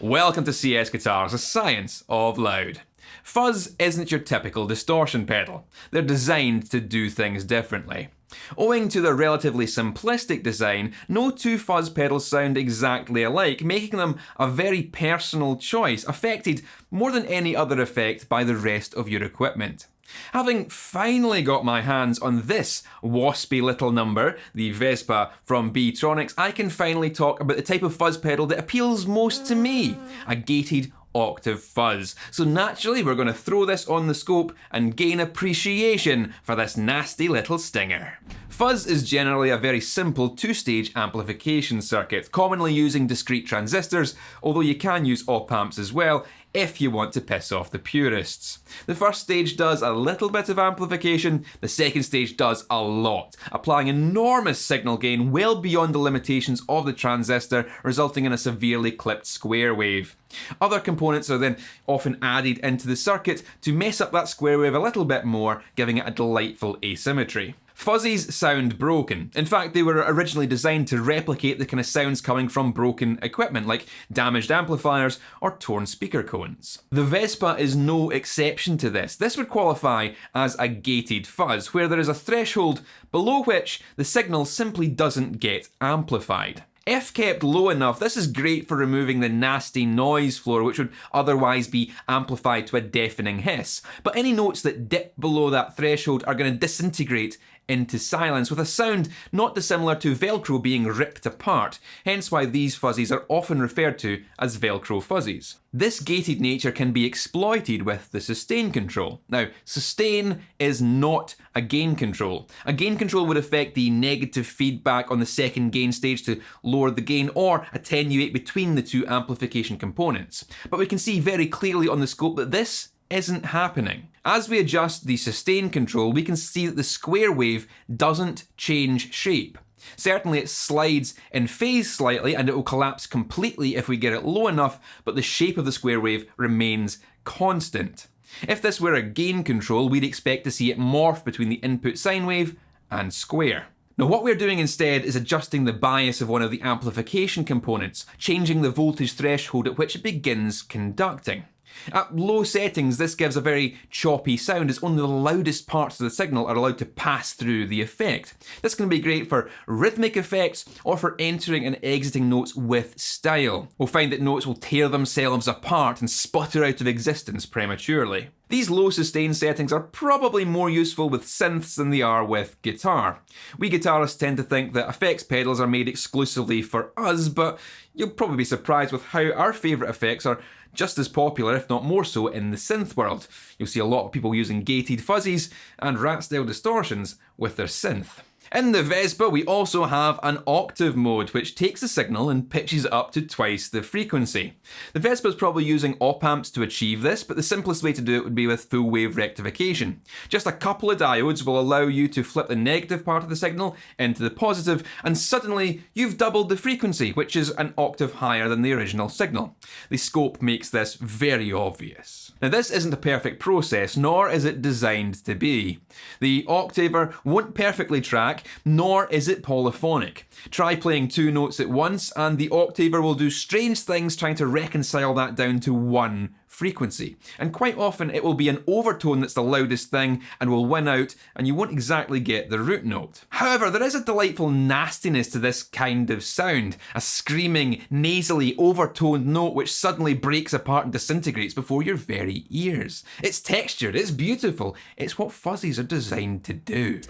Welcome to CSGuitars, the science of loud. Fuzz isn't your typical distortion pedal. They're designed to do things differently. Owing to their relatively simplistic design, no two fuzz pedals sound exactly alike, making them a very personal choice, affected more than any other effect by the rest of your equipment. Having finally got my hands on this waspy little number, the Vezzpa from Beetronics, I can finally talk about the type of fuzz pedal that appeals most to me, a gated Octave Fuzz. So naturally we're going to throw this on the scope and gain appreciation for this nasty little stinger. Fuzz is generally a very simple two-stage amplification circuit, commonly using discrete transistors, although you can use op-amps as well if you want to piss off the purists. The first stage does a little bit of amplification, the second stage does a lot, applying enormous signal gain well beyond the limitations of the transistor, resulting in a severely clipped square wave. Other components are then often added into the circuit to mess up that square wave a little bit more, giving it a delightful asymmetry. Fuzzies sound broken. In fact, they were originally designed to replicate the kind of sounds coming from broken equipment, like damaged amplifiers or torn speaker cones. The Vezzpa is no exception to this. This would qualify as a gated fuzz, where there is a threshold below which the signal simply doesn't get amplified. If kept low enough, this is great for removing the nasty noise floor, which would otherwise be amplified to a deafening hiss. But any notes that dip below that threshold are going to disintegrate into silence, with a sound not dissimilar to Velcro being ripped apart, hence why these fuzzies are often referred to as Velcro fuzzies. This gated nature can be exploited with the sustain control. Now, sustain is not a gain control. A gain control would affect the negative feedback on the second gain stage to lower the gain or attenuate between the two amplification components. But we can see very clearly on the scope that this isn't happening. As we adjust the sustain control, we can see that the square wave doesn't change shape. Certainly it slides in phase slightly and it will collapse completely if we get it low enough, but the shape of the square wave remains constant. If this were a gain control, we'd expect to see it morph between the input sine wave and square. Now what we're doing instead is adjusting the bias of one of the amplification components, changing the voltage threshold at which it begins conducting. At low settings, this gives a very choppy sound as only the loudest parts of the signal are allowed to pass through the effect. This can be great for rhythmic effects or for entering and exiting notes with style. We'll find that notes will tear themselves apart and sputter out of existence prematurely. These low sustain settings are probably more useful with synths than they are with guitar. We guitarists tend to think that effects pedals are made exclusively for us, but you'll probably be surprised with how our favourite effects are just as popular, if not more so, in the synth world. You'll see a lot of people using gated fuzzies and rat-style distortions with their synth. In the Vezzpa, we also have an octave mode, which takes the signal and pitches it up to twice the frequency. The Vezzpa is probably using op-amps to achieve this, but the simplest way to do it would be with full wave rectification. Just a couple of diodes will allow you to flip the negative part of the signal into the positive, and suddenly you've doubled the frequency, which is an octave higher than the original signal. The scope makes this very obvious. Now this isn't a perfect process, nor is it designed to be. The octaver won't perfectly track, nor is it polyphonic. Try playing two notes at once and the octaver will do strange things trying to reconcile that down to one frequency. And quite often it will be an overtone that's the loudest thing and will win out, and you won't exactly get the root note. However, there is a delightful nastiness to this kind of sound, a screaming, nasally, overtoned note which suddenly breaks apart and disintegrates before your very ears. It's textured, it's beautiful, it's what fuzzies are designed to do.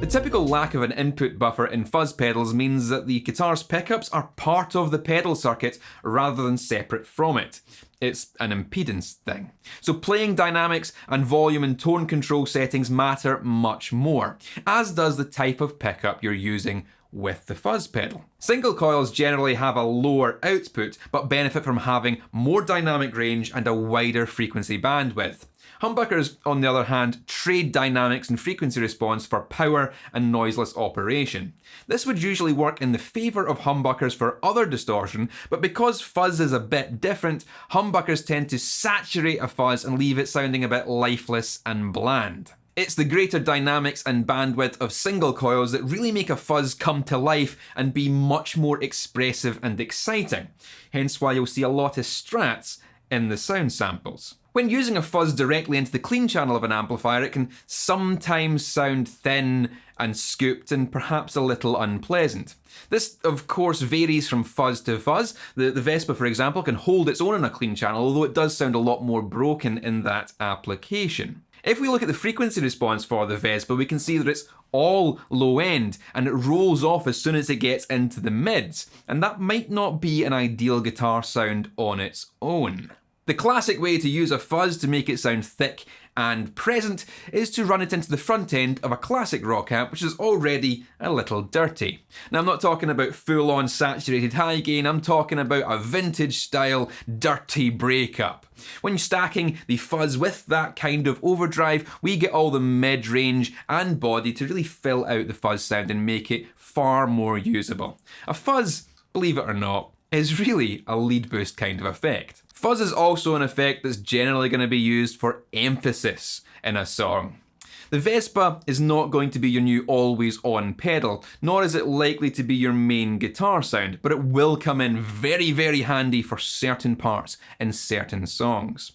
The typical lack of an input buffer in fuzz pedals means that the guitar's pickups are part of the pedal circuit rather than separate from it. It's an impedance thing. So playing dynamics and volume and tone control settings matter much more, as does the type of pickup you're using with the fuzz pedal. Single coils generally have a lower output, but benefit from having more dynamic range and a wider frequency bandwidth. Humbuckers, on the other hand, trade dynamics and frequency response for power and noiseless operation. This would usually work in the favour of humbuckers for other distortion, but because fuzz is a bit different, humbuckers tend to saturate a fuzz and leave it sounding a bit lifeless and bland. It's the greater dynamics and bandwidth of single coils that really make a fuzz come to life and be much more expressive and exciting, hence why you'll see a lot of strats in the sound samples. When using a fuzz directly into the clean channel of an amplifier, it can sometimes sound thin and scooped and perhaps a little unpleasant. This, of course, varies from fuzz to fuzz. The Vezzpa, for example, can hold its own in a clean channel, although it does sound a lot more broken in that application. If we look at the frequency response for the Vezzpa, we can see that it's all low end and it rolls off as soon as it gets into the mids, and that might not be an ideal guitar sound on its own. The classic way to use a fuzz to make it sound thick and present is to run it into the front end of a classic rock amp, which is already a little dirty. Now, I'm not talking about full-on saturated high gain, I'm talking about a vintage style dirty breakup. When stacking the fuzz with that kind of overdrive, we get all the mid-range and body to really fill out the fuzz sound and make it far more usable. A fuzz, believe it or not, is really a lead boost kind of effect. Fuzz is also an effect that's generally going to be used for emphasis in a song. The Vezzpa is not going to be your new always on pedal, nor is it likely to be your main guitar sound, but it will come in very, very handy for certain parts in certain songs.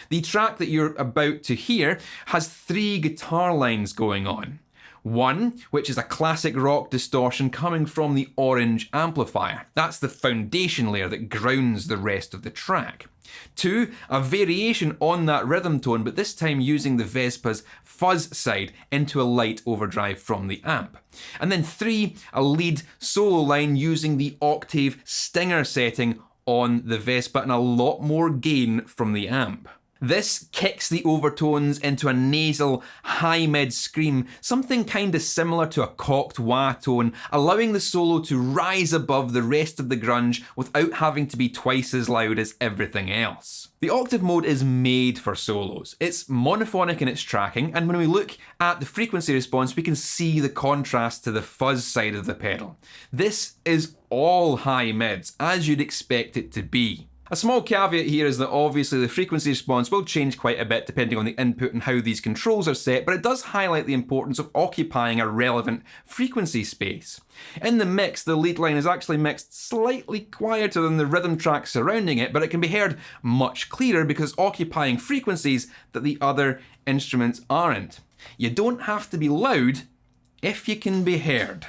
The track that you're about to hear has 3 guitar lines going on. One, which is a classic rock distortion coming from the orange amplifier. That's the foundation layer that grounds the rest of the track. 2, a variation on that rhythm tone, but this time using the Vezzpa's fuzz side into a light overdrive from the amp. And then 3, a lead solo line using the Octave Stinger setting on the Vezzpa and a lot more gain from the amp. This kicks the overtones into a nasal high-mid scream, something kinda similar to a cocked wah tone, allowing the solo to rise above the rest of the grunge without having to be twice as loud as everything else. The octave mode is made for solos. It's monophonic in its tracking, and when we look at the frequency response, we can see the contrast to the fuzz side of the pedal. This is all high mids, as you'd expect it to be. A small caveat here is that obviously the frequency response will change quite a bit depending on the input and how these controls are set, but it does highlight the importance of occupying a relevant frequency space. In the mix, the lead line is actually mixed slightly quieter than the rhythm track surrounding it, but it can be heard much clearer because it's occupying frequencies that the other instruments aren't. You don't have to be loud if you can be heard.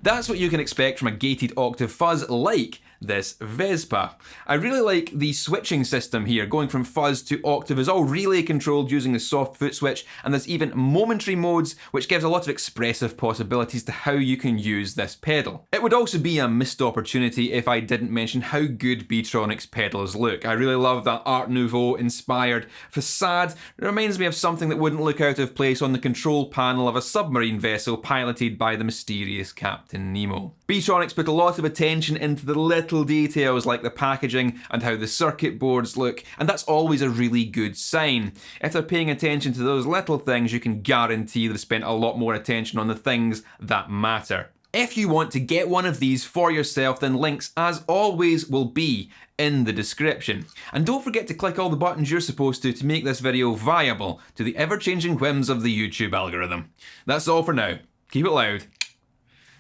That's what you can expect from a gated Octave Fuzz like this Vezzpa. I really like the switching system here. Going from Fuzz to Octave is all relay controlled using the soft foot switch, and there's even momentary modes, which gives a lot of expressive possibilities to how you can use this pedal. It would also be a missed opportunity if I didn't mention how good Beetronics pedals look. I really love that Art Nouveau inspired facade. It reminds me of something that wouldn't look out of place on the control panel of a submarine vessel piloted by the mysterious Captain Nemo. Beetronics put a lot of attention into the little details like the packaging and how the circuit boards look, and that's always a really good sign. If they're paying attention to those little things, you can guarantee they've spent a lot more attention on the things that matter. If you want to get one of these for yourself, then links, as always, will be in the description. And don't forget to click all the buttons you're supposed to make this video viable to the ever-changing whims of the YouTube algorithm. That's all for now. Keep it loud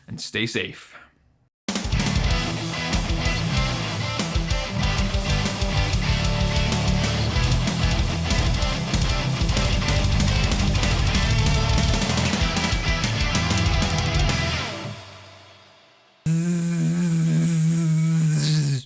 and stay safe.